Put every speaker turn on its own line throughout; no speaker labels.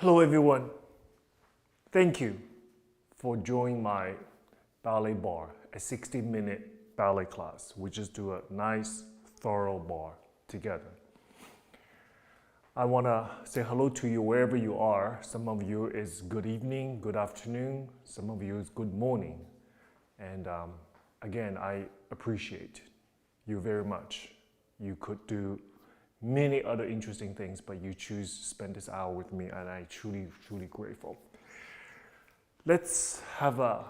Hello everyone. Thank you for joining my ballet bar, a 60-minute ballet class. We just do a nice, thorough bar together. I want to say hello to you wherever you are. Some of you is good evening, good afternoon. Some of you is good morning. And again, I appreciate you very much. You could do many other interesting things, but you choose to spend this hour with me, and I'm truly, truly grateful. Let's have a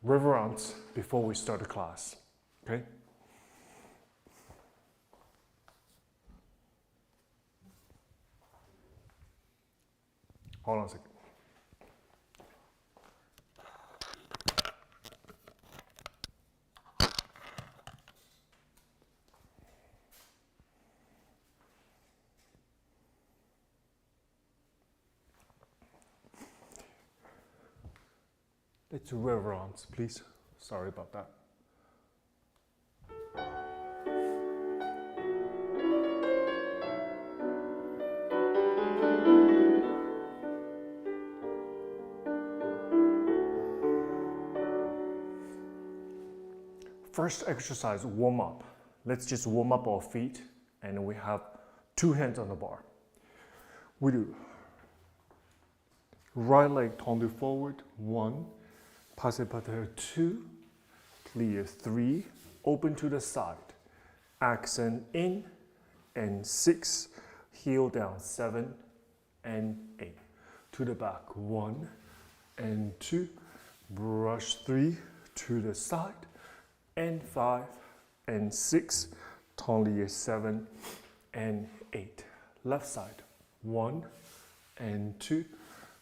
reverence before we start the class, okay? Hold on a second. Let's reverence, please. Sorry about that. First exercise, warm up. Let's just warm up our feet, and we have two hands on the bar. We do right leg tendu forward, 1, passé par terre 2, plié 3, open to the side, accent in, and 6, heel down 7 and 8. To the back, 1 and 2, brush 3 to the side, and 5 and 6, tendu 7 and 8. Left side, 1 and 2,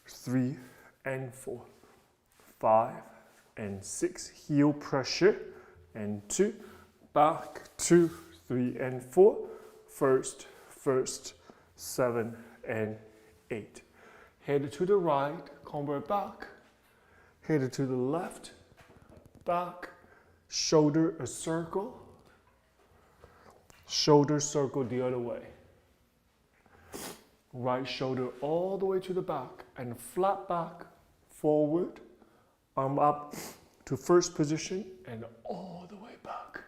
3 and 4, 5 and 6, heel pressure, and 2, back 2, 3 and 4, first, 7 and 8. Head to the right, convert back, head to the left, back, shoulder a circle, shoulder circle the other way. Right shoulder all the way to the back and flat back, forward, arm up to first position and all the way back.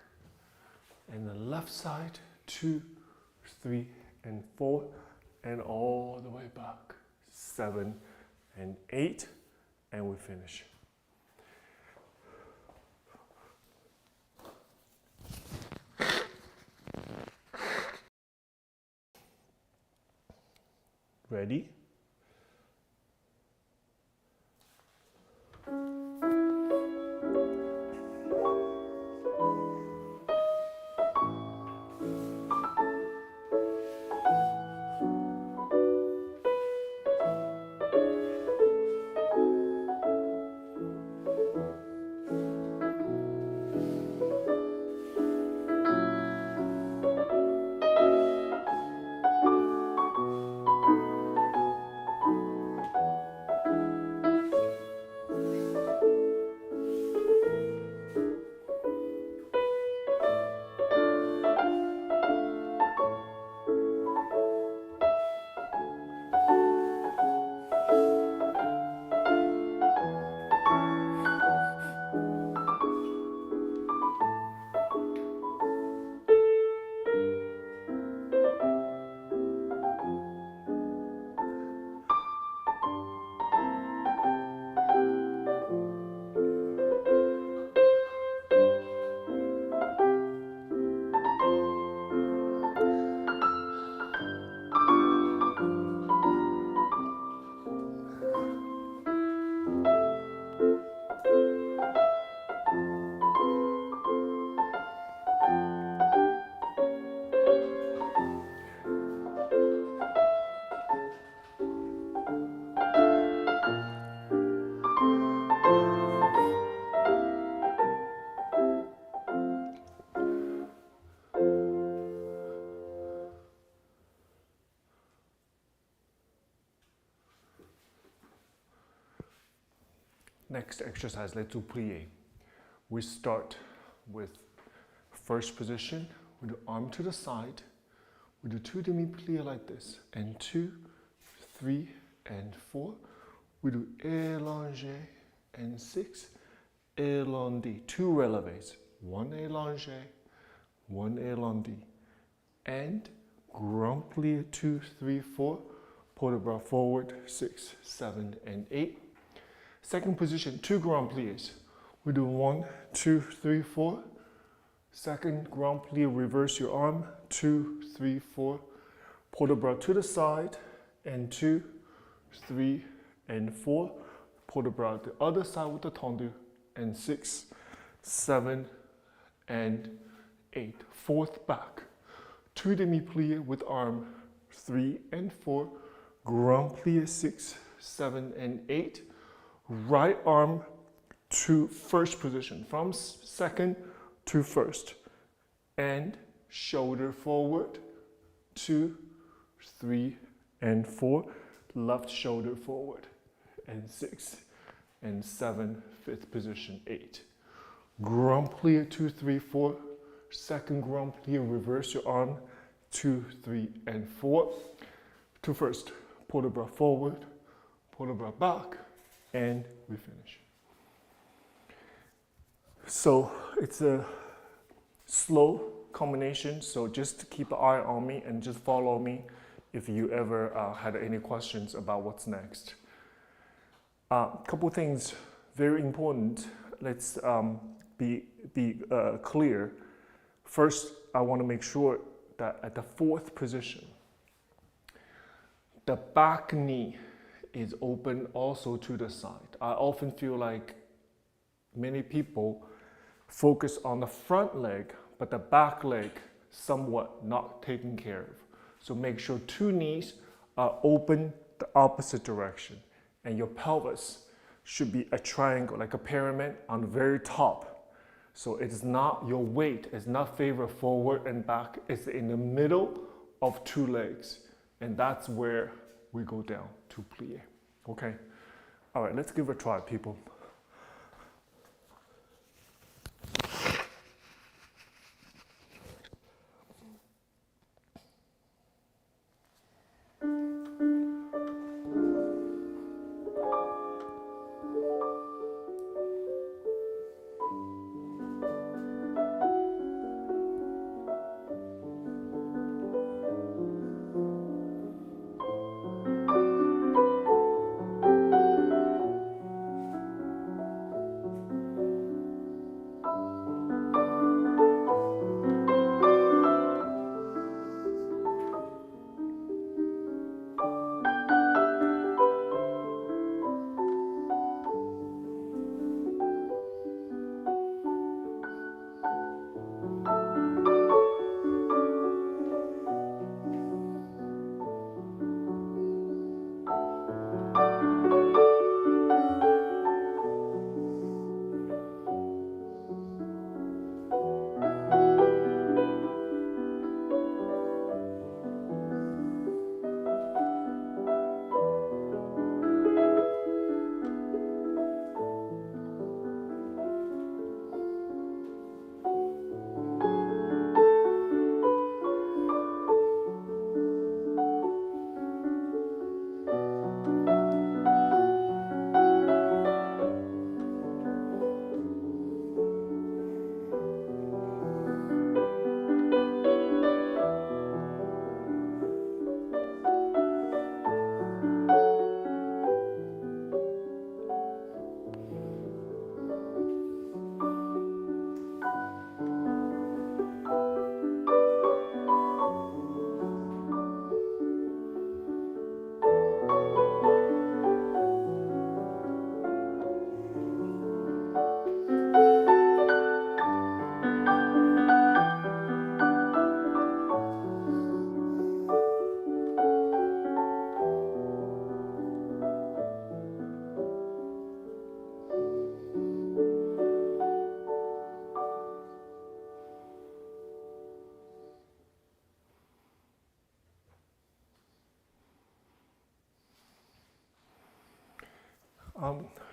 And the left side, 2, 3 and 4 and all the way back, 7 and 8, and we finish. Ready? Next exercise, let's do plié. We start with first position, we do arm to the side, we do 2 demi-plié like this, and 2, 3, and 4. We do élongé and 6, élendi. 2 relevés, 1 élongé, 1 élendi. And grand plié 2, 3, 4. Port de bras forward 6, 7, and 8. Second position, 2 grand pliés. We do 1, 2, 3, 4. Second grand plie, reverse your arm, 2, 3, 4. Port de bras to the side, and 2, 3, and 4. Port de bras the other side with the tendu, and 6, 7, and 8. Fourth back. 2 demi-plie with arm, 3 and 4. Grand plie 6, 7, and 8. Right arm to first position, from second to first. And shoulder forward, 2, 3, and 4. Left shoulder forward, and 6, and 7, fifth position, 8. Grand plie 2, 3, 4. Second grand plie, reverse your arm, 2, 3, and 4. To first, port de bras forward, port de bras back, and we finish. So it's a slow combination, so just keep an eye on me and just follow me if you ever had any questions about what's next. Couple things very important. Let's be clear. First, I want to make sure that at the fourth position, the back knee is open also to the side. I often feel like many people focus on the front leg, but the back leg somewhat not taken care of. So make sure 2 knees are open the opposite direction, and your pelvis should be a triangle, like a pyramid on the very top. So it is not, your weight is not favored forward and back, it's in the middle of 2 legs. And that's where we go down to plié. Okay? All right, let's give it a try, people.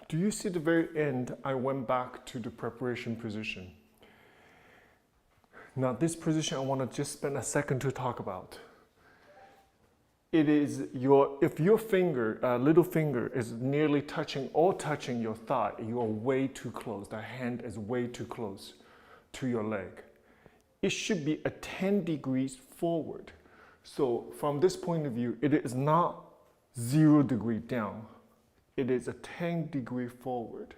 Do you see the very end? I went back to the preparation position. Now this position I want to just spend a second to talk about. it is if your finger, little finger is nearly touching or touching your thigh, you are way too close. The hand is way too close to your leg. It should be a 10 degrees forward. So from this point of view, it is not 0 degree down. It is a 10 degree forward.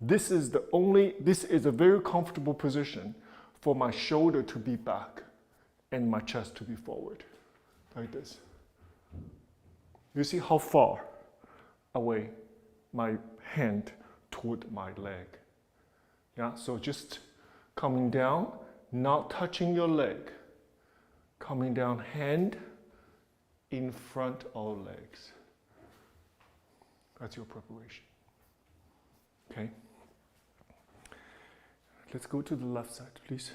This is a very comfortable position for my shoulder to be back and my chest to be forward, like this. You see how far away my hand toward my leg. Yeah, so just coming down, not touching your leg. Coming down, hand in front of legs. That's your preparation. Okay? Let's go to the left side, please.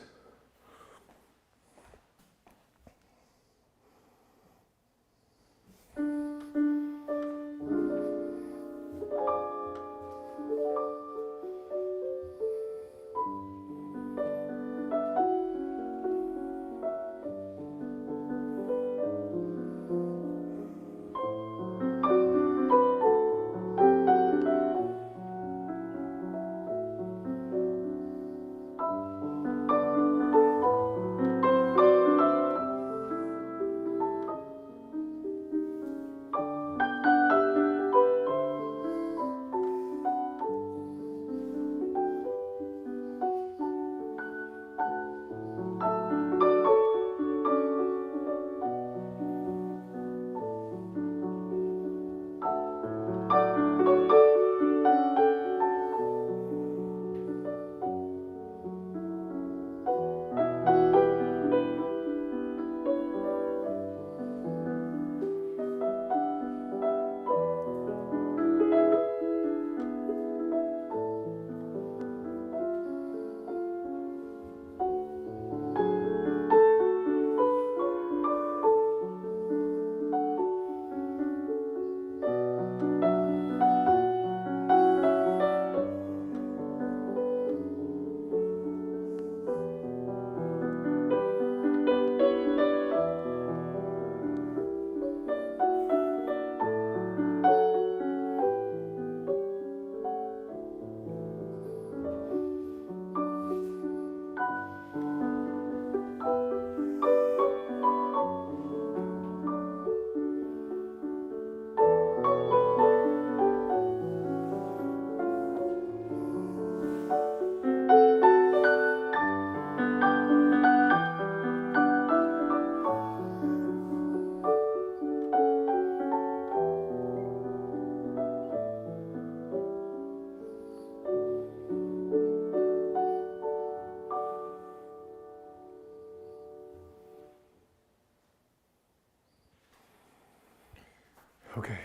Okay,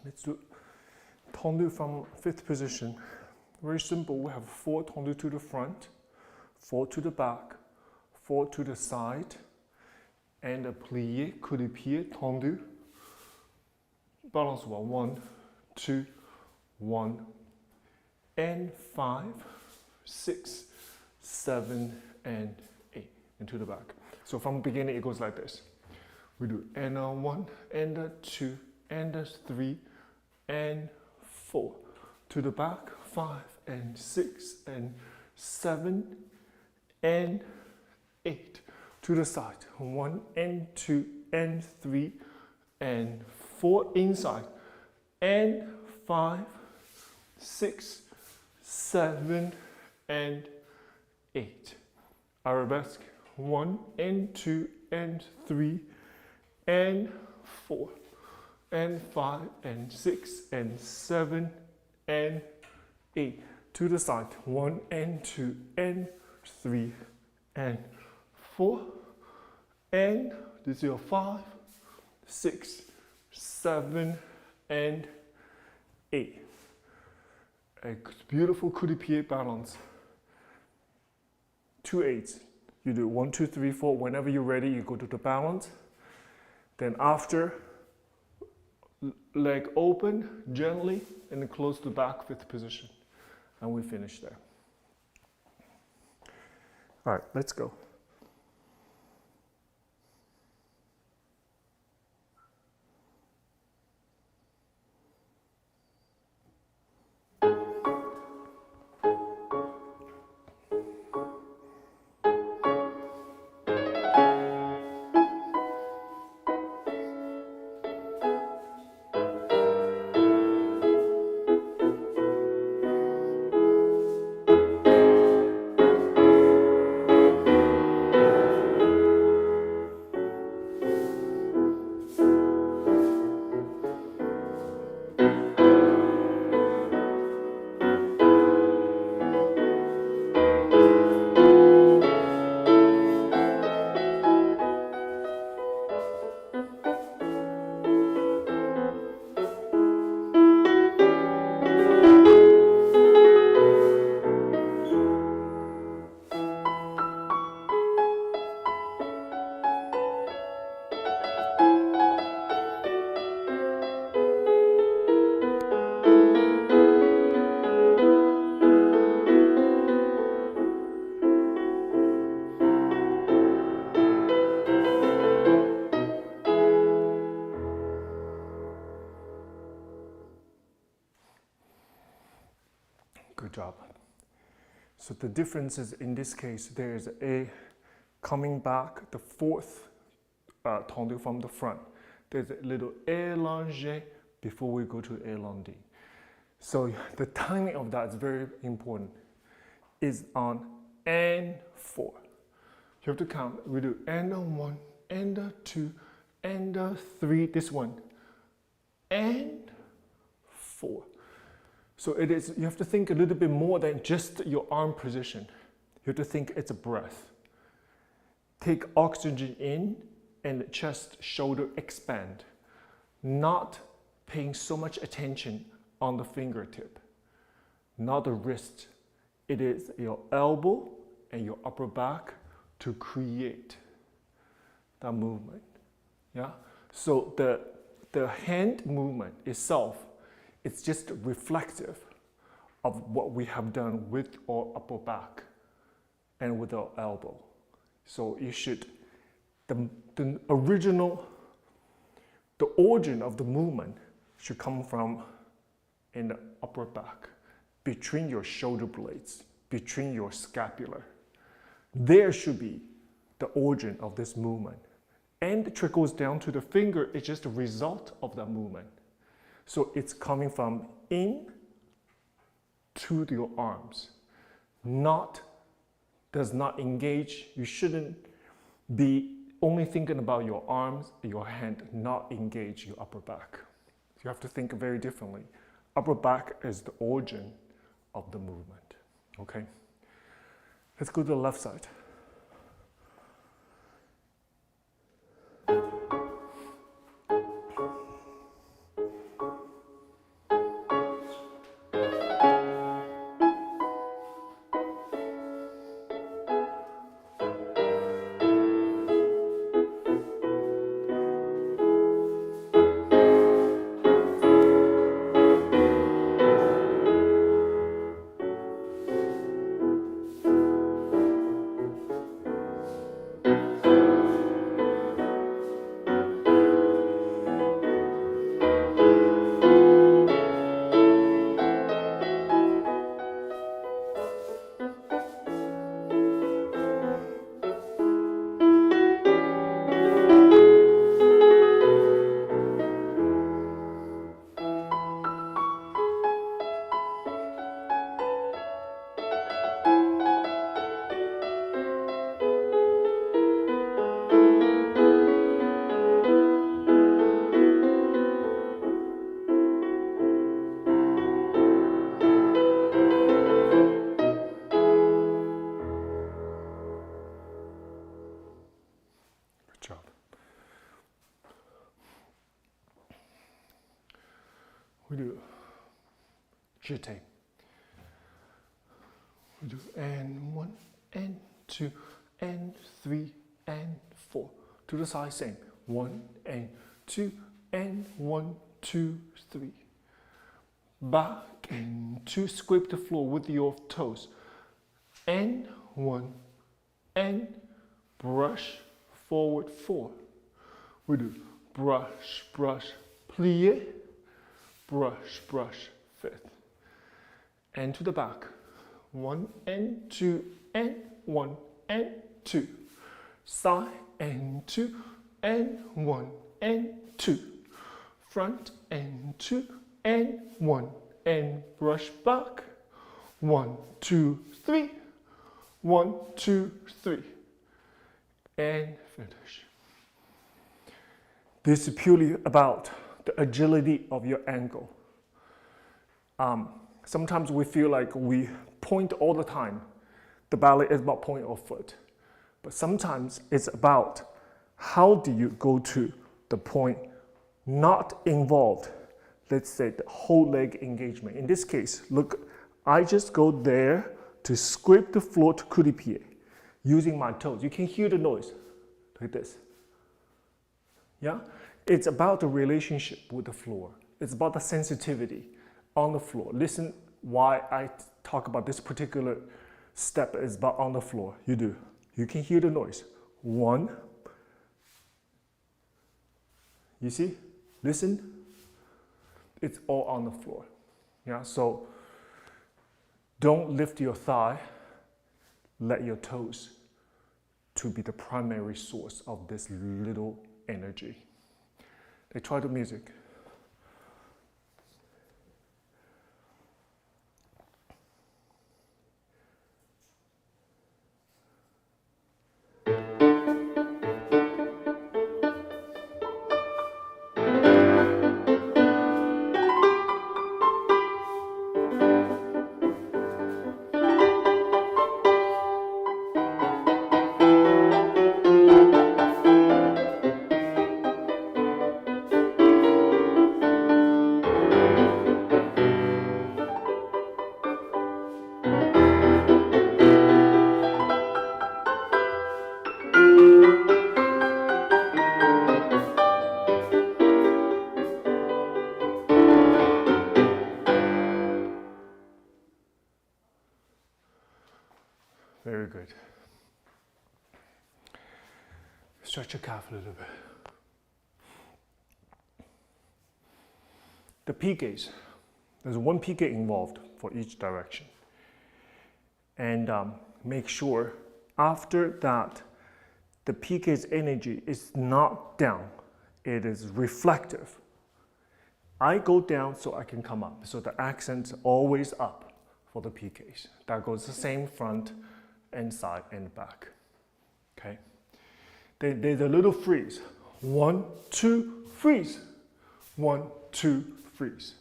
let's do Tendu from 5th position. Very simple. We have 4 Tendu to the front, 4 to the back, 4 to the side, and a Plié, coup de pied, Tendu. Balance 1, 2, 1, and 5, 6, 7, and 8, into the back. So from the beginning, it goes like this. We do and a 1, and a 2, and a 3, and 4. To the back, 5, and 6, and 7, and 8. To the side, 1, and 2, and 3, and 4 inside, and 5, 6, 7, and 8. Arabesque, 1, and 2, and 3, and 4, and 5, and 6, and 7, and 8. To the side, 1, and 2, and 3, and 4, and this is your 5, 6, 7, and 8. A beautiful coup de pied balance. 2 8s. You do 1, 2, 3, 4. Whenever you're ready, you go to the balance. Then after, leg open gently and close the back 5th position. And we finish there. All right, let's go. Good job. So the difference is, in this case, there is a coming back, the fourth tendu from the front. There's a little élongé before we go to élendi. So the timing of that is very important. Is on and 4. You have to count. We do and 1, and 2, and 3. This one and 4. So it is. You have to think a little bit more than just your arm position. You have to think it's a breath. Take oxygen in and chest, shoulder expand. Not paying so much attention on the fingertip, not the wrist. It is your elbow and your upper back to create that movement. Yeah. So the hand movement itself, it's just reflective of what we have done with our upper back and with our elbow. So you should, the original, the origin of the movement should come from in the upper back, between your shoulder blades, between your scapula. There should be the origin of this movement. And it trickles down to the finger, it's just a result of that movement. So it's coming from in to your arms. Does not engage. You shouldn't be only thinking about your arms, your hand, not engage your upper back. You have to think very differently. Upper back is the origin of the movement. Okay? Let's go to the left side. Job. We do jeté. We do and 1, and 2, and 3, and 4. To the side, same. 1, and 2, and 1, 2, 3. Back and 2, scrape the floor with your toes. And 1, and brush forward 4. We do brush, brush, plié, brush, brush, 5th. And to the back. 1 and 2 and 1 and 2. Side and 2 and 1 and 2. Front and 2 and 1 and brush back. 1, 2, 3. 1, 2, 3. And finish. This is purely about the agility of your ankle. Sometimes we feel like we point all the time. The ballet is about point of foot. But sometimes it's about how do you go to the point not involved, let's say the whole leg engagement. In this case, look, I just go there to scrape the floor to coup de pied using my toes. You can hear the noise like this. Yeah? It's about the relationship with the floor. It's about the sensitivity on the floor. Listen why I talk about this particular step is about on the floor. You do. You can hear the noise. 1. You see? Listen. It's all on the floor. Yeah, so Don't lift your thigh. Let your toes to be the primary source of this little energy. They try the music. Very good. Stretch your calf a little bit. The Piqués, there's one Piqué involved for each direction. And make sure after that, the Piqué's energy is not down, it is reflective. I go down so I can come up, so the accent's always up for the Piqués. That goes the same front and side and back, okay? There's a little freeze. 1, 2, freeze. 1, 2, freeze.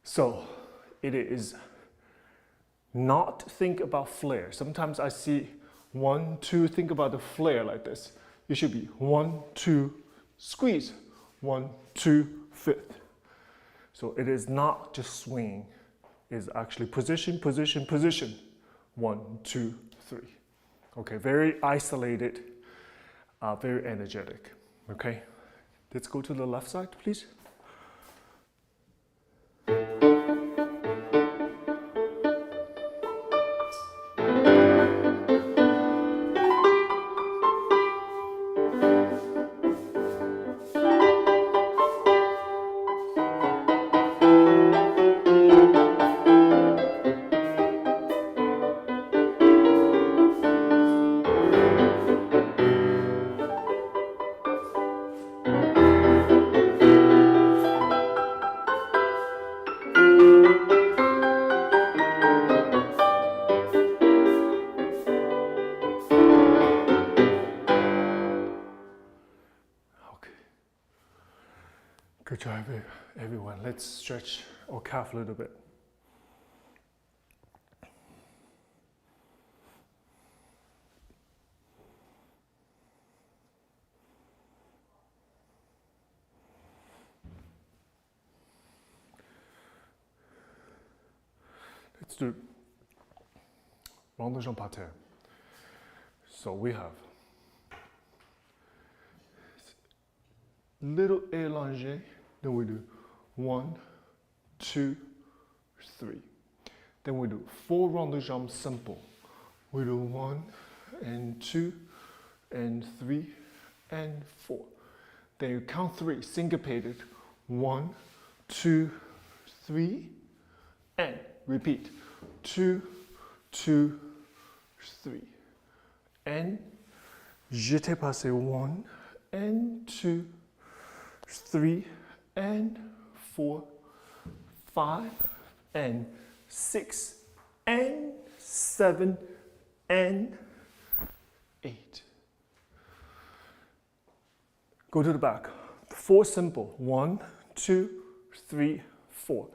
So it is not think about flare. Sometimes I see 1, 2, think about the flare like this. It should be 1, 2, squeeze. 1, 2, fifth. So it is not just swinging. It's actually position, position, position. 1, 2, 3. Okay, very isolated, very energetic. Okay, let's go to the left side, please. Good job, everyone. Let's stretch our calf a little bit. Let's do rond de jambe par terre. So we have little élongé. Then we do 1, 2, 3. Then we do 4 rond de jambe simple. We do 1 and 2 and 3 and 4. Then you count 3, syncopated. 1, 2, 3, and repeat. 2, 2, 3. And j'étais passé 1 and 2, 3 and 4, 5 and 6 and 7 and 8. Go to the back. 4 simple. 1, 2, 3, 4.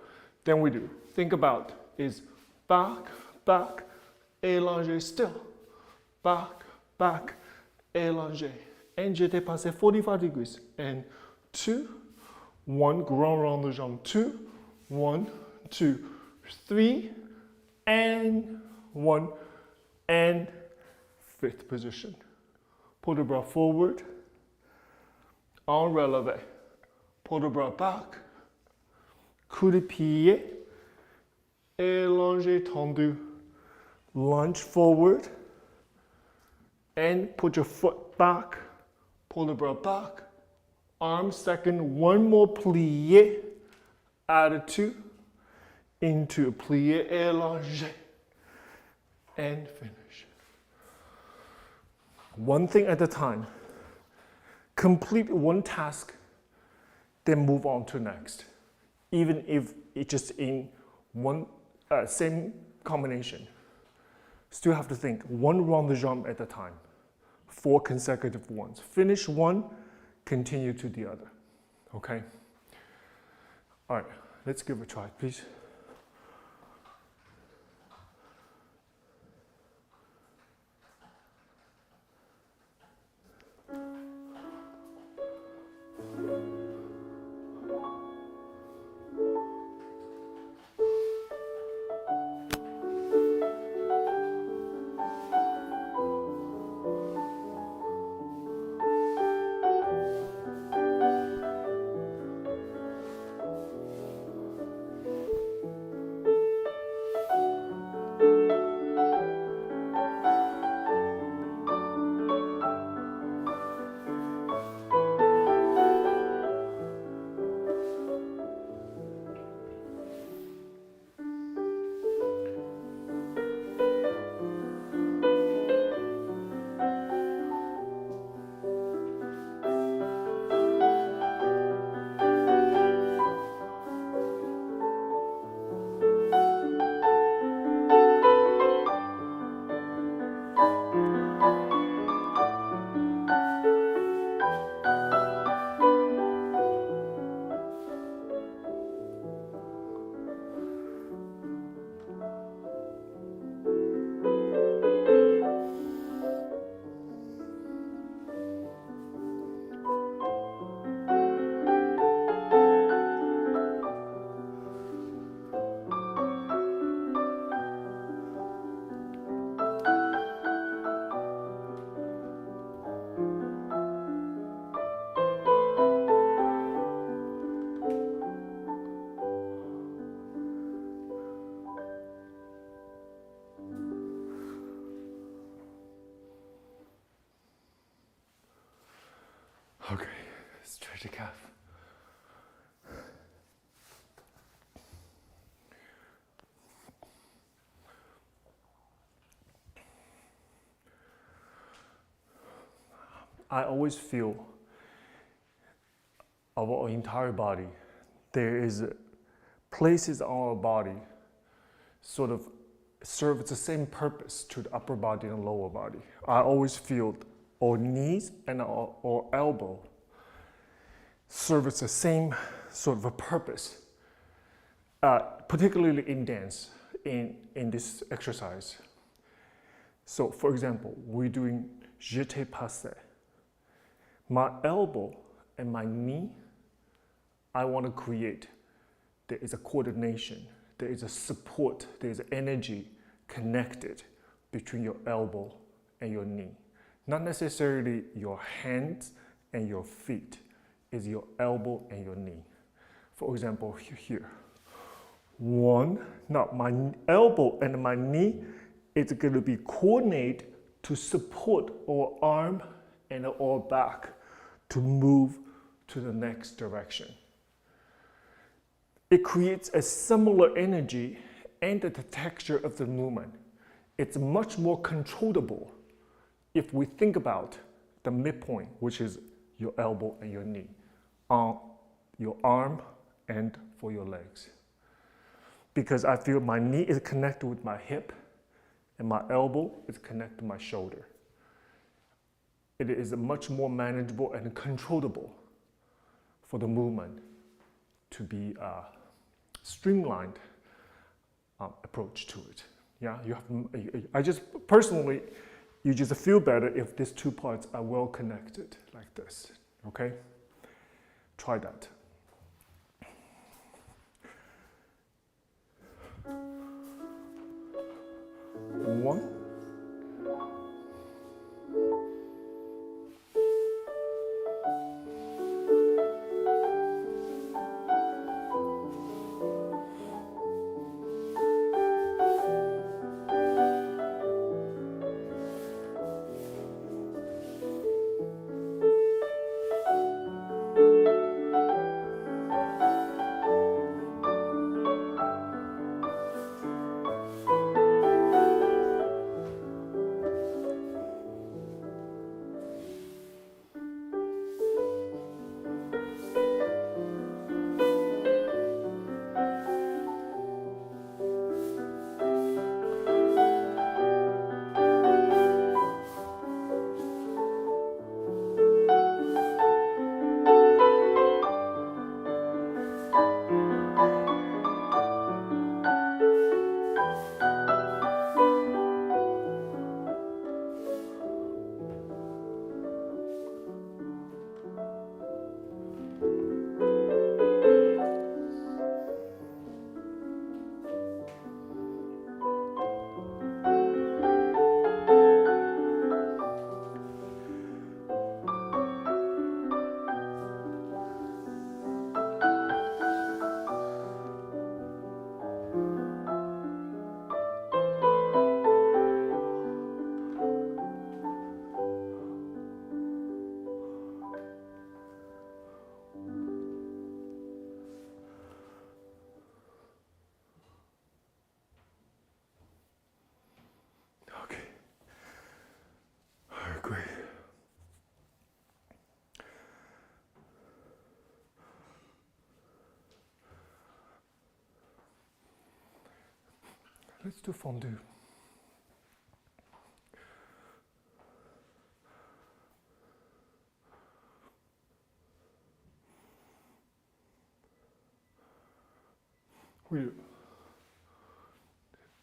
Then we do. Think about is back, back, élongé still. Back, back, élongé. And j'étais passé 45 degrees. And 2, 1, grand rond de jambe, 2, 1, 2, 3, and 1, and 5th position. Pull the bras forward, en relevé. Pull the bras back, coup de pied, élongé, tendu. Lunge forward, and put your foot back, pull the bras back. Arm second, 1 more plié, attitude, into plié allongé, and finish. One thing at a time. Complete one task, then move on to next. Even if it's just in one same combination. Still have to think one round de jambe at a time. 4 consecutive ones. Finish one, continue to the other. Okay? All right, let's give it a try, please. Okay, stretch the calf. I always feel of our entire body, there is places on our body sort of serve the same purpose to the upper body and lower body. I always feel our knees and our elbow serve the same sort of a purpose, particularly in dance, in this exercise. So for example, we're doing jeté passé. My elbow and my knee, I want to create, there is a coordination, there is a support, there is energy connected between your elbow and your knee. Not necessarily your hands and your feet, is your elbow and your knee. For example, here. One, now my elbow and my knee is going to be coordinated to support our arm and our back to move to the next direction. It creates a similar energy and the texture of the movement. It's much more controllable if we think about the midpoint, which is your elbow and your knee, on your arm and for your legs. Because I feel my knee is connected with my hip and my elbow is connected to my shoulder. It is a much more manageable and controllable for the movement to be a streamlined approach to it. Yeah, I just personally, you just feel better if these two parts are well connected like this, okay? Try that. One. Let's do fondue. We do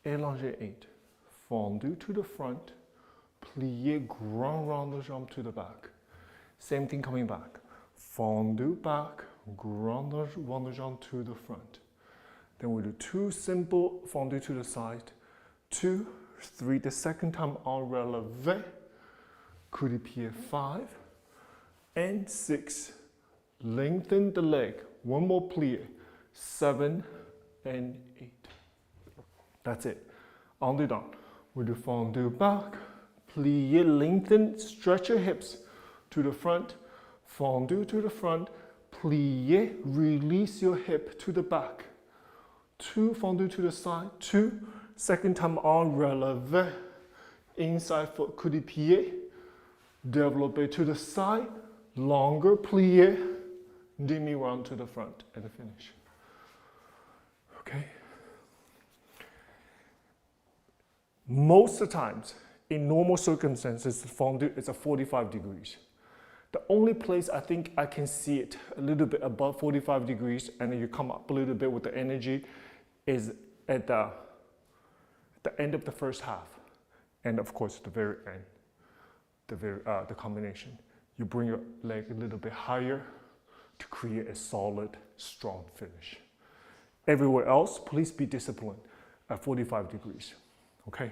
élanger 8. Fondue to the front. Plié, grand round the jambe to the back. Same thing coming back. Fondue back, grand round the jambe to the front. Then we do 2 simple fondue to the side. 2, 3, the second time en relevé. Coup de pied 5. And 6. Lengthen the leg. One more plié. 7 and 8. That's it. On the down. We do fondue back. Plié, lengthen, stretch your hips to the front. Fondue to the front. Plié, release your hip to the back. 2 fondue to the side. 2, second time en relevé. Inside foot, coup de pied. Développé to the side. Longer plié. Demi-round to the front and finish. Okay? Most of the times, in normal circumstances, the fondue is at 45 degrees. The only place I think I can see it a little bit above 45 degrees and then you come up a little bit with the energy is at the end of the first half. And of course, the very end, the combination. You bring your leg a little bit higher to create a solid, strong finish. Everywhere else, please be disciplined at 45 degrees, okay?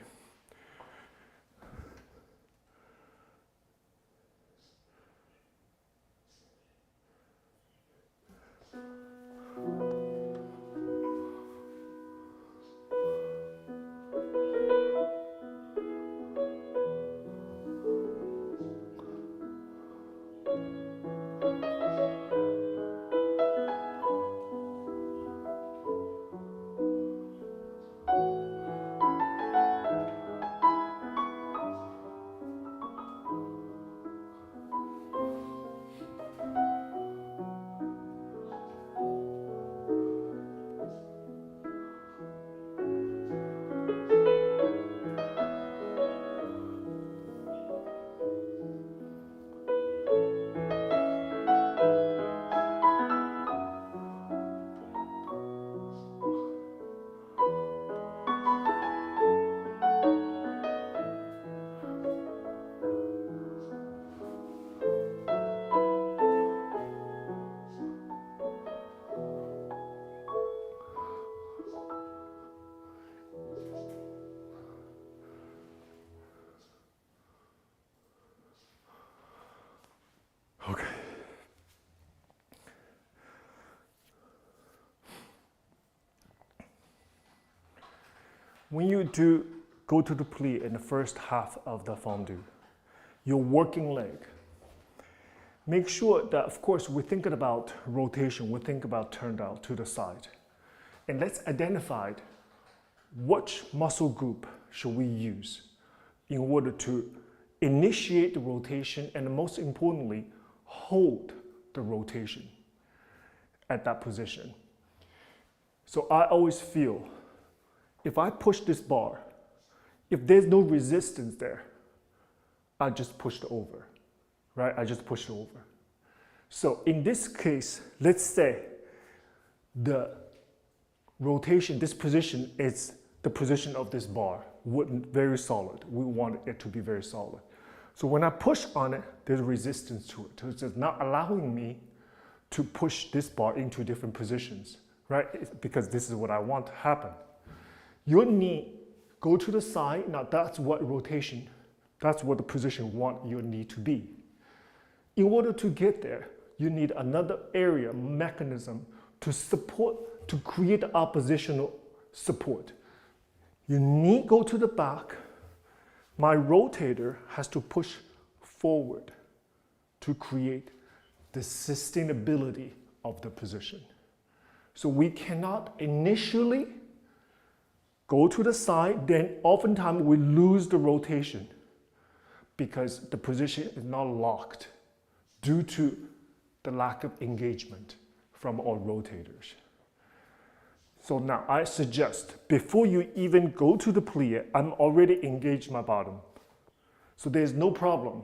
Okay. When you do go to the plie in the first half of the fondue, your working leg, make sure that, of course, we're thinking about rotation, we think about turned out to the side. And let's identify which muscle group should we use in order to initiate the rotation and most importantly, hold the rotation at that position. So I always feel if I push this bar, if there's no resistance there, I just push it over, right? I just push it over. So in this case, let's say the rotation, this position is the position of this bar, very solid. We want it to be very solid. So when I push on it, there's resistance to it. So it's not allowing me to push this bar into different positions, right? Because this is what I want to happen. Your knee go to the side. Now that's what rotation, that's what the position you want your knee to be. In order to get there, you need another area, mechanism to support, to create oppositional support. Your knee go to the back. My rotator has to push forward to create the sustainability of the position. So we cannot initially go to the side, then oftentimes we lose the rotation because the position is not locked due to the lack of engagement from our rotators. So now I suggest, before you even go to the plie, I'm already engaged my bottom. So there's no problem.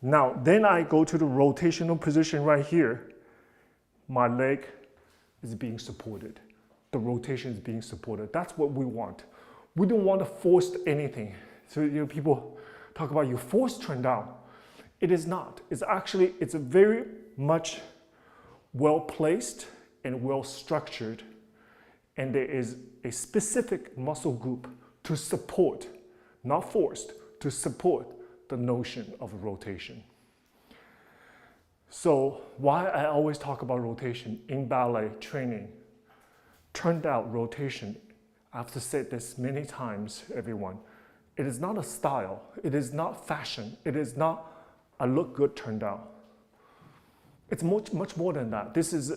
Now, then I go to the rotational position right here. My leg is being supported. The rotation is being supported. That's what we want. We don't want to force anything. So people talk about you force turn down. It is not. It's actually, it's a very much well placed and well structured, and there is a specific muscle group to support, not forced, to support the notion of rotation. So why I always talk about rotation in ballet training, turned out rotation, I've said this many times, everyone, it is not a style, it is not fashion, it is not a look good turned out. It's much more than that. This is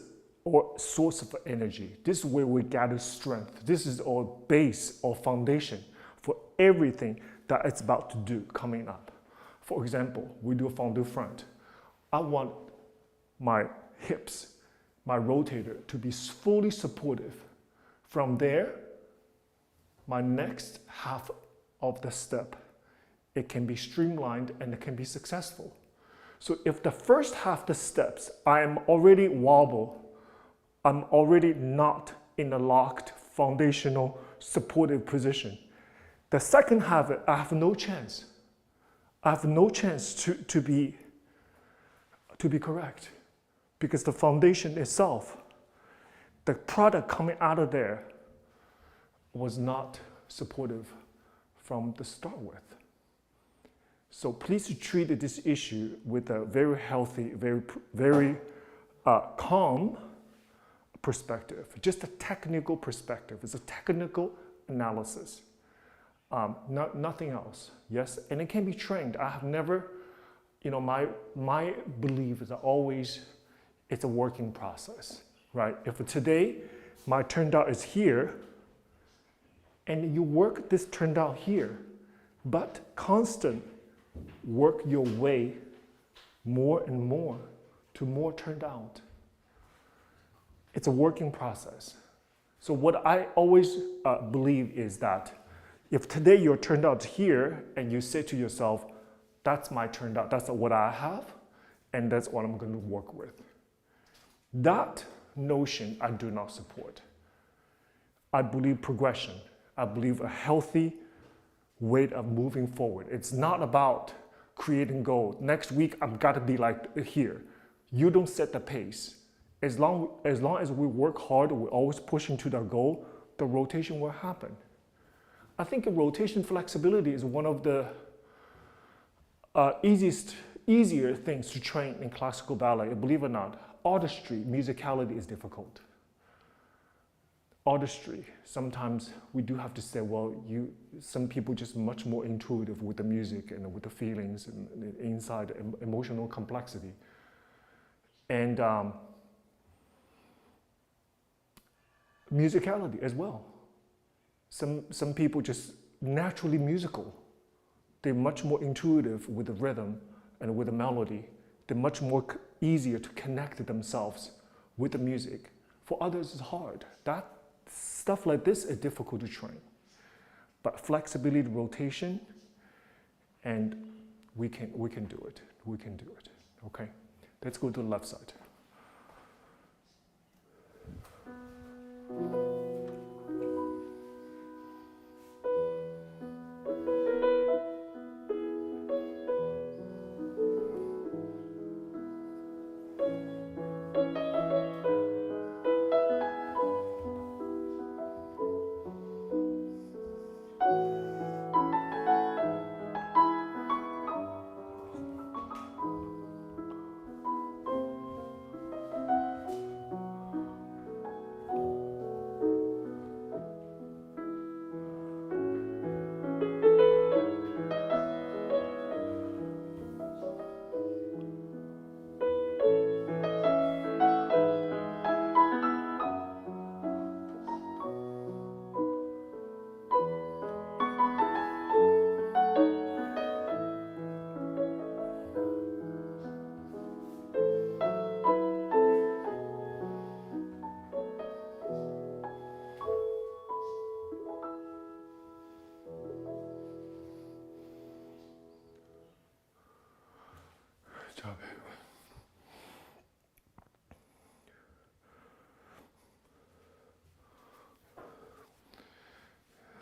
our source of energy. This is where we gather strength. This is our base or foundation for everything that it's about to do coming up. For example, we do a fondue front. I want my hips, my rotator to be fully supportive. From there, my next half of the step, it can be streamlined and it can be successful. So if the first half of the steps, I am already wobble, I'm already not in a locked foundational supportive position. The second half, I have no chance. I have no chance to be correct, because the foundation itself, the product coming out of there was not supportive from the start with. So please treat this issue with a very healthy, very calm perspective, just a technical perspective. It's a technical analysis, nothing else. Yes, and it can be trained. I have never, my belief is always it's a working process, right? If today my turned out is here, and you work this turned out here, but constant work your way more and more to more turned out. It's a working process. So what I always believe is that if today you're turned out here and you say to yourself, that's my turned out, that's what I have, and that's what I'm going to work with. That notion I do not support. I believe progression. I believe a healthy way of moving forward. It's not about creating goal. Next week, I've got to be like here. You don't set the pace. As long as we work hard, we're always pushing to that goal, the rotation will happen. I think rotation flexibility is one of the easier things to train in classical ballet. Believe it or not, artistry, musicality is difficult. Artistry, sometimes we do have to say, well, some people just much more intuitive with the music and with the feelings and the inside emotional complexity. And musicality as well. Some people just naturally musical. They're much more intuitive with the rhythm and with the melody. They're much more easier to connect themselves with the music. For others, it's hard. Stuff like this is difficult to train. But flexibility, rotation, and we can do it. We can do it. Okay? Let's go to the left side.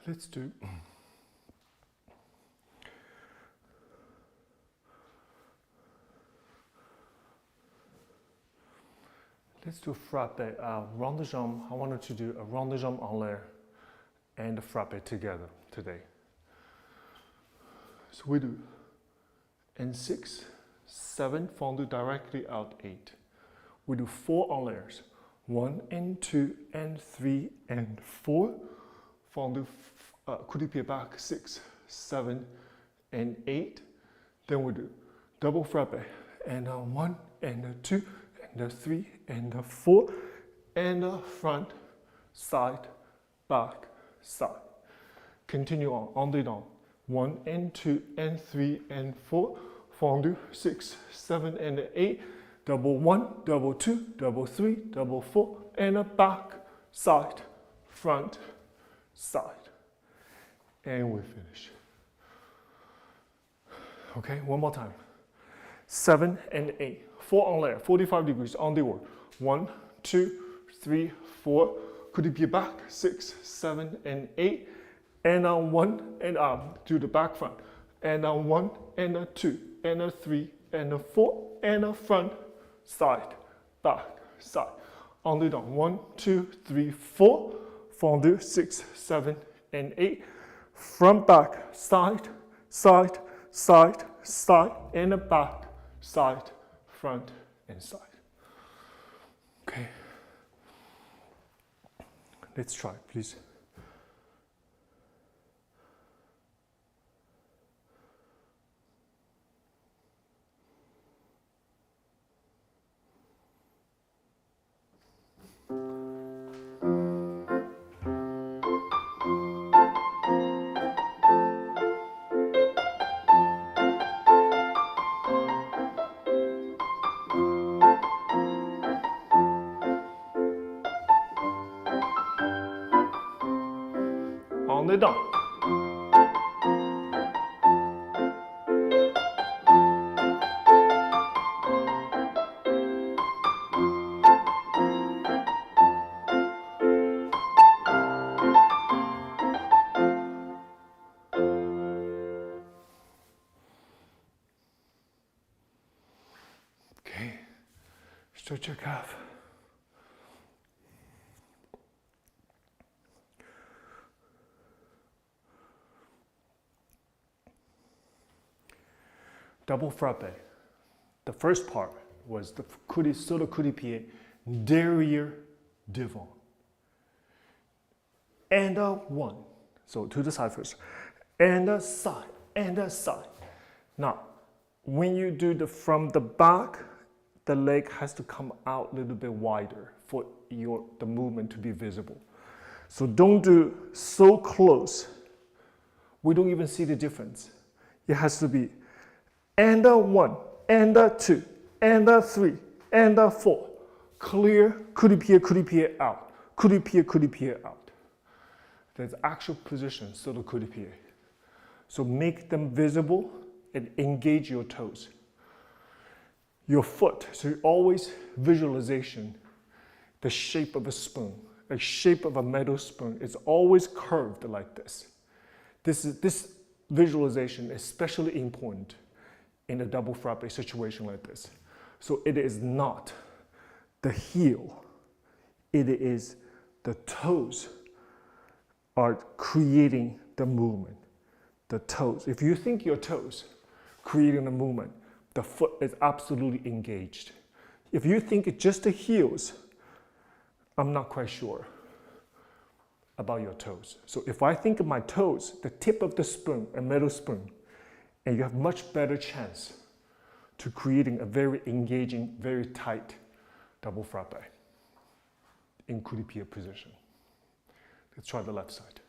let's do frappé, rond de jambe. I wanted to do a rond de jambe en l'air and a frappé together today. So we do and 6, 7, fondue directly out 8. We do 4 en l'airs, 1 and 2 and 3 and 4. Fondue, coup de pied back 6, 7 and 8. Then we do double frappé and a 1 and a 2 and a 3 and a 4 and a front, side, back, side. Continue on the down. 1 and 2 and 3 and 4. Fondue 6, 7 and 8. Double 1, double 2, double 3, double 4 and a back, side, front, side. And we finish. Okay, one more time. 7 and 8. 4 en l'air, 45 degrees on the word. 1, 2, 3, 4. Coup de pied back, 6, 7 and 8. And a 1 and up to the back front. And a 1 and a 2 and a 3 and a 4 and a front, side, back, side. On the down. 1, 2, 3, 4. Fondue 6, 7 and 8. Front, back, side, side, side, side, and a back, side, front, and side. Okay. Let's try, please. On the down. Okay, stretch your calf. Double frappé. The first part was the sur le coup de pied derrière devant. And a 1. So to the side first. And a side. And a side. Now, when you do from the back, the leg has to come out a little bit wider for the movement to be visible. So don't do so close. We don't even see the difference. It has to be and a 1, and a 2, and a 3, and a 4. Clear, coup de pied out. Coup de pied out. That's actual position, so the coup de pied. So make them visible and engage your toes. Your foot, so always visualization, the shape of a spoon, the shape of a metal spoon is always curved like this. This visualization is especially important in a double frappe situation like this. So it is not the heel, it is the toes are creating the movement. The toes, if you think your toes creating the movement, the foot is absolutely engaged. If you think just the heels, I'm not quite sure about your toes. So if I think of my toes, the tip of the spoon, a metal spoon, and you have much better chance to creating a very engaging, very tight double frappe in coup de pied position. Let's try the left side.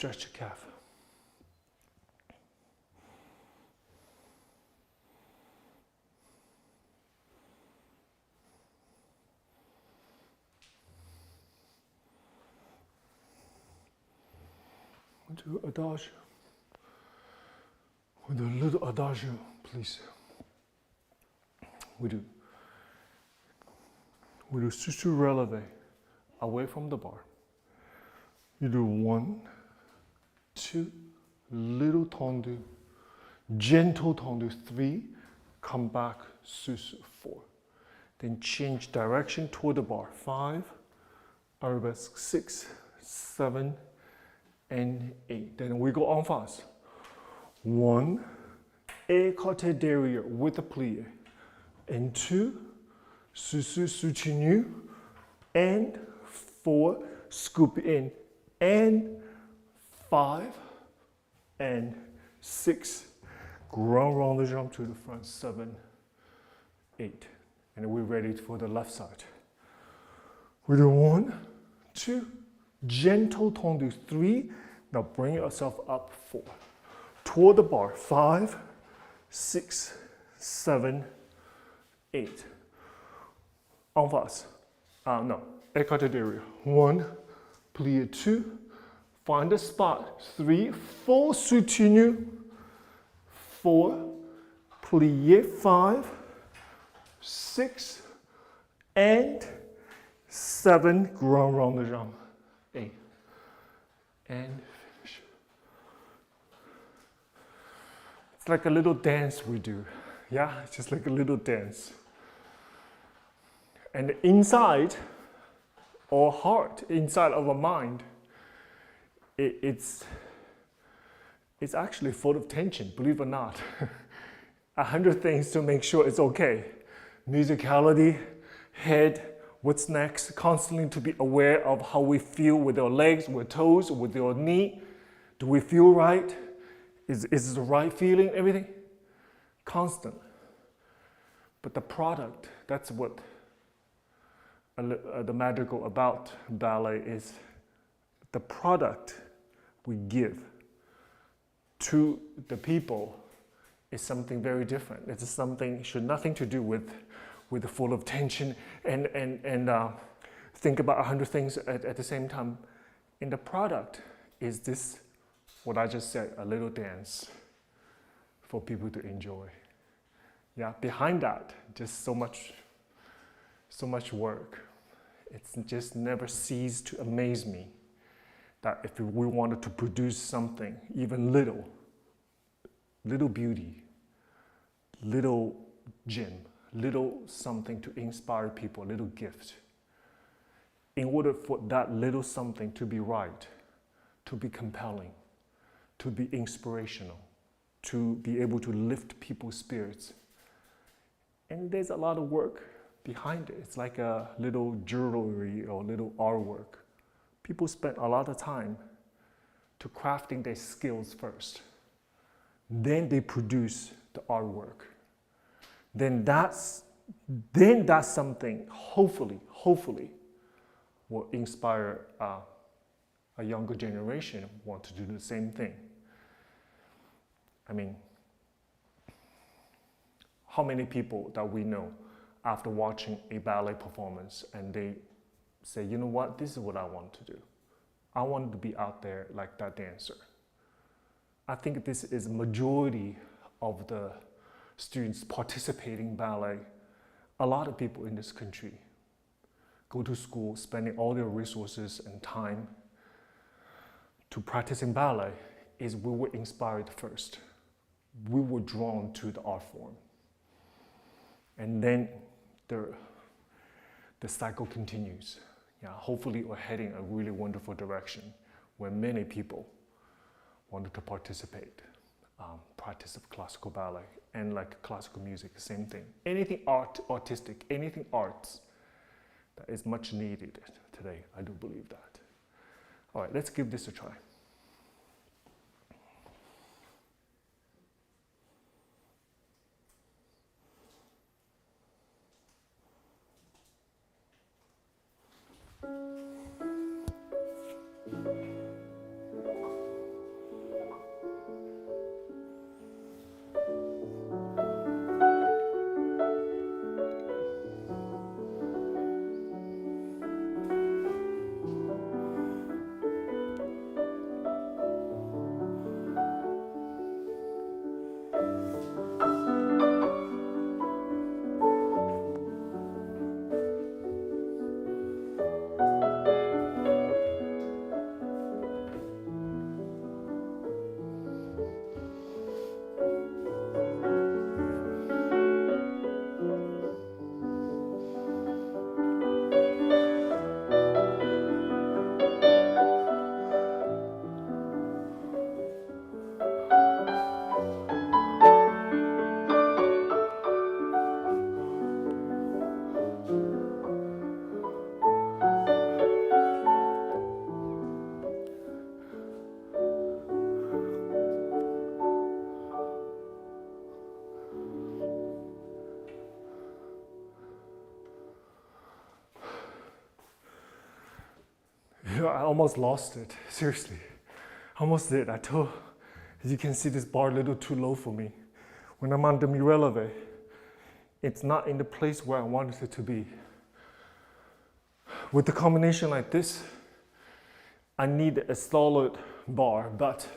Stretch your calf. Do adagio. With a little adagio, please. We do susu releve away from the bar. You do 1, 2, little tendu, gentle tendu, 3, come back, susu, 4. Then change direction toward the bar, 5, arabesque, 6, 7, and 8. Then we go en face. 1, écarté derrière with a plié. And 2, susu soutenu. And 4, scoop in. And 5, and 6, grand rond de jambe to the front, 7, 8. And we're ready for the left side. We do 1, 2, gentle tendu, 3. Now bring yourself up, 4. Toward the bar, 5, 6, 7, 8. En face. No, écarté derrière. 1, plié 2, find a spot. 3, full soutenu. 4, plié 5, 6, and 7, grand rond de jambe. 8. And finish. It's like a little dance we do. Yeah, it's just like a little dance. And inside our heart, inside of our mind, it's actually full of tension, believe it or not. 100 things to make sure it's okay. Musicality, head, what's next, constantly to be aware of how we feel with our legs, with toes, with our knee. Do we feel right? Is it the right feeling, everything? Constant. But the product, that's what the magical about ballet is. The product we give to the people is something very different. It's something should nothing to do with the full of tension and think about 100 things at the same time. In the product is this, what I just said, a little dance for people to enjoy. Yeah, behind that, just so much work. It's just never ceased to amaze me that if we wanted to produce something, even little beauty, little gem, little something to inspire people, little gift. In order for that little something to be right, to be compelling, to be inspirational, to be able to lift people's spirits. And there's a lot of work behind it. It's like a little jewelry or little artwork. People spend a lot of time to crafting their skills first. Then they produce the artwork. Then that's something, hopefully, will inspire a younger generation want to do the same thing. I mean, how many people that we know after watching a ballet performance and they say, you know what, this is what I want to do. I want to be out there like that dancer. I think this is majority of the students participating in ballet. A lot of people in this country go to school spending all their resources and time to practicing ballet is we were inspired first. We were drawn to the art form. And then the cycle continues. Yeah, hopefully we're heading a really wonderful direction where many people wanted to participate, practice of classical ballet and like classical music, same thing. Anything artistic, anything arts that is much needed today, I do believe that. All right, let's give this a try. I almost lost it, seriously. I almost did. I told, as you can see, this bar a little too low for me. When I'm on demi-releve, it's not in the place where I wanted it to be. With the combination like this, I need a solid bar, but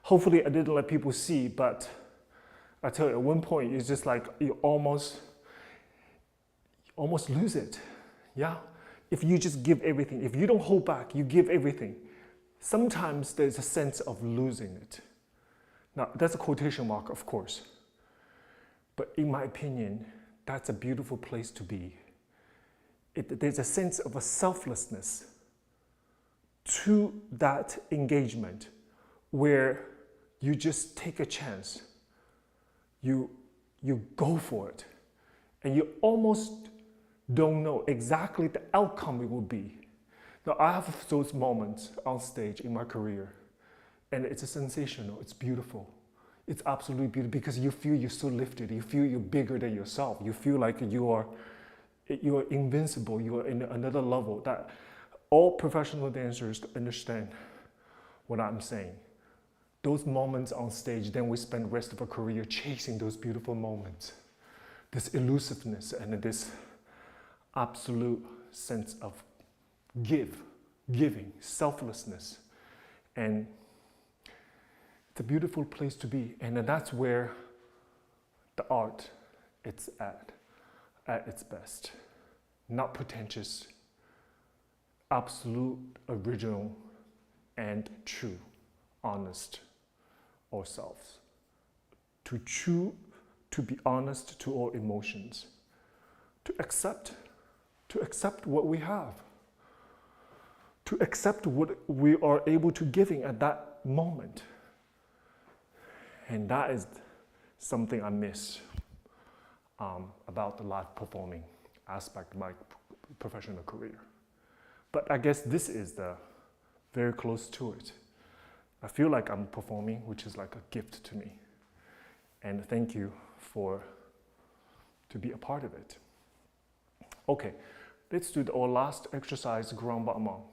hopefully I didn't let people see, but I tell you, at one point, it's just like you almost lose it, yeah? If you just give everything, if you don't hold back, you give everything, sometimes there's a sense of losing it. Now, that's a quotation mark, of course. But in my opinion, that's a beautiful place to be. There's a sense of a selflessness to that engagement where you just take a chance. You go for it. And you almost don't know exactly the outcome it will be. Now, I have those moments on stage in my career, and it's sensational, it's beautiful. It's absolutely beautiful because you feel you're so lifted, you feel you're bigger than yourself, you feel like you are invincible, you are in another level. That all professional dancers understand what I'm saying. Those moments on stage, then we spend the rest of our career chasing those beautiful moments. This elusiveness and this absolute sense of giving, selflessness. And it's a beautiful place to be. And that's where the art it's at its best. Not pretentious, absolute, original, and true, honest ourselves. To be honest to our emotions. To accept what we have. To accept what we are able to giving at that moment. And that is something I miss about the live performing aspect of my professional career. But I guess this is very close to it. I feel like I'm performing, which is like a gift to me. And thank you to be a part of it. Okay, let's do our last exercise, grand battement.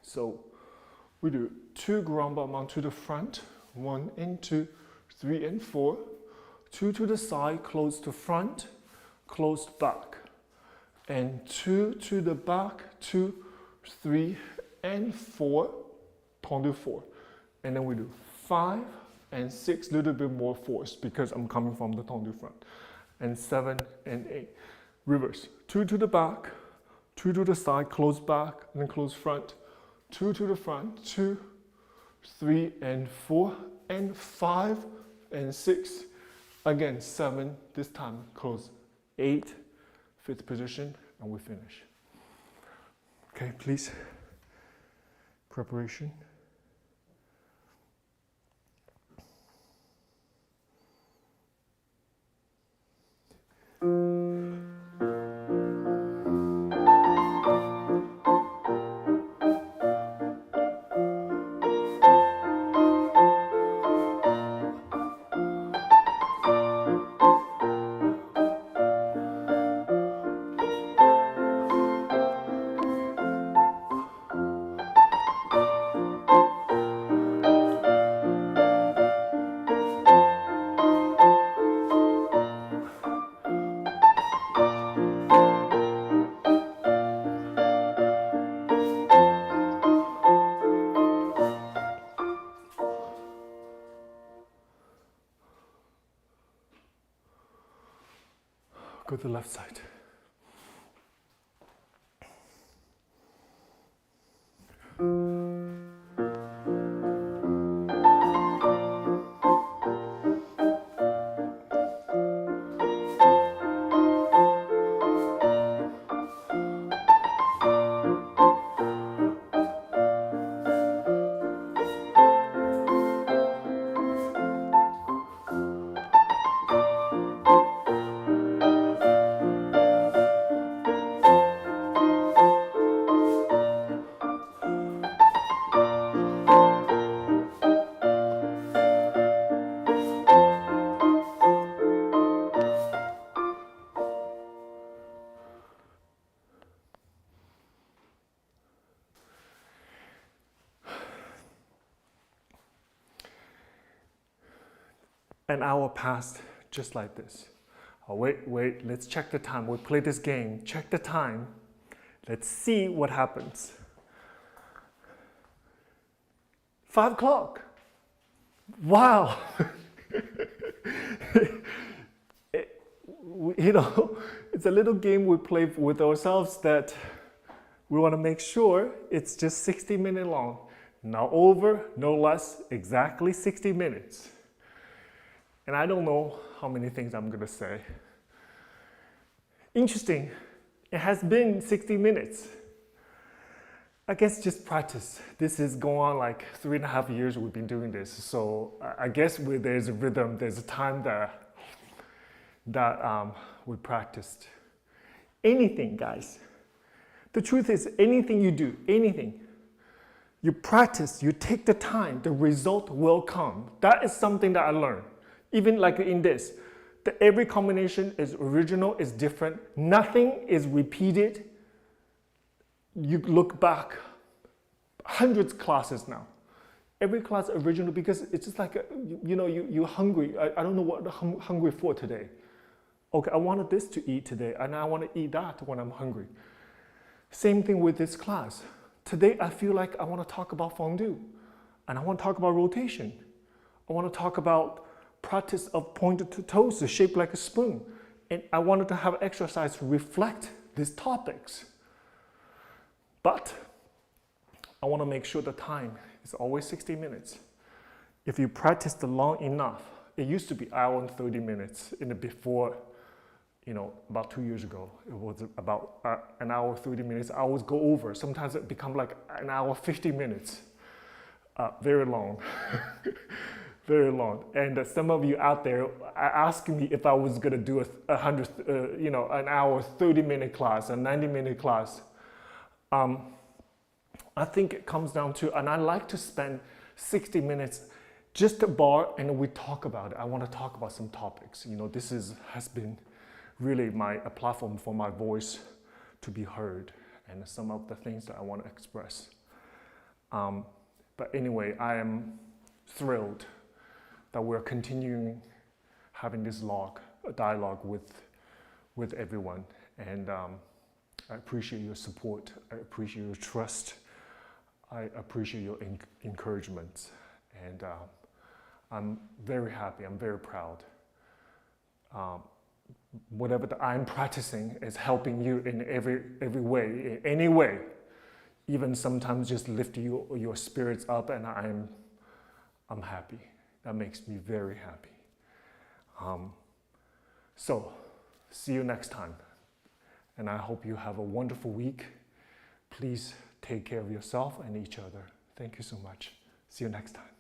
So we do 2 grand battements to the front, 1 and 2, 3 and 4, 2 to the side, close to front, close back, and 2 to the back, 2, 3 and 4, tendu 4. And then we do 5 and 6, little bit more force because I'm coming from the tendu front, and 7 and 8. Reverse, 2 to the back, 2 to the side, close back, and then close front, 2 to the front, 2, 3 and 4, and 5 and 6. Again, 7, this time close, 8, 5th position, and we finish. Okay, please. Preparation. Go to the left side. An hour passed just like this. Oh, wait, let's check the time. We'll play this game. Check the time. Let's see what happens. 5 o'clock. Wow. You know, it's a little game we play with ourselves that we want to make sure it's just 60 minutes long. No over, no less, exactly 60 minutes. And I don't know how many things I'm going to say. Interesting, it has been 60 minutes. I guess just practice. This is going on like 3.5 years we've been doing this. So I guess there's a rhythm, there's a time that we practiced. Anything, guys. The truth is, anything you do, anything, you practice, you take the time, the result will come. That is something that I learned. Even like in this, every combination is original, is different. Nothing is repeated. You look back, hundreds of classes now. Every class original because it's just like, you know, you're hungry. I don't know what I'm hungry for today. Okay, I wanted this to eat today and I want to eat that when I'm hungry. Same thing with this class. Today I feel like I want to talk about fondue and I want to talk about rotation. I want to talk about practice of pointed to toes, shaped like a spoon. And I wanted to have exercise to reflect these topics. But I want to make sure the time is always 60 minutes. If you practice long enough, it used to be 1 hour and 30 minutes in the before, you know, about 2 years ago. It was about 1 hour, 30 minutes. I always go over. Sometimes it become like 1 hour, 50 minutes. Very long. Very long. And some of you out there are asking me if I was going to do an hour, 30-minute class, a 90-minute class. I think it comes down to, and I like to spend 60 minutes just a bar and we talk about it. I want to talk about some topics. You know, this has been really a platform for my voice to be heard and some of the things that I want to express. But anyway, I am thrilled that we're continuing having this dialogue with everyone. And I appreciate your support. I appreciate your trust. I appreciate your encouragement. And I'm very happy. I'm very proud. Whatever that I'm practicing is helping you in every way, in any way. Even sometimes just lift your spirits up, and I'm happy. That makes me very happy. So, see you next time. And I hope you have a wonderful week. Please take care of yourself and each other. Thank you so much. See you next time.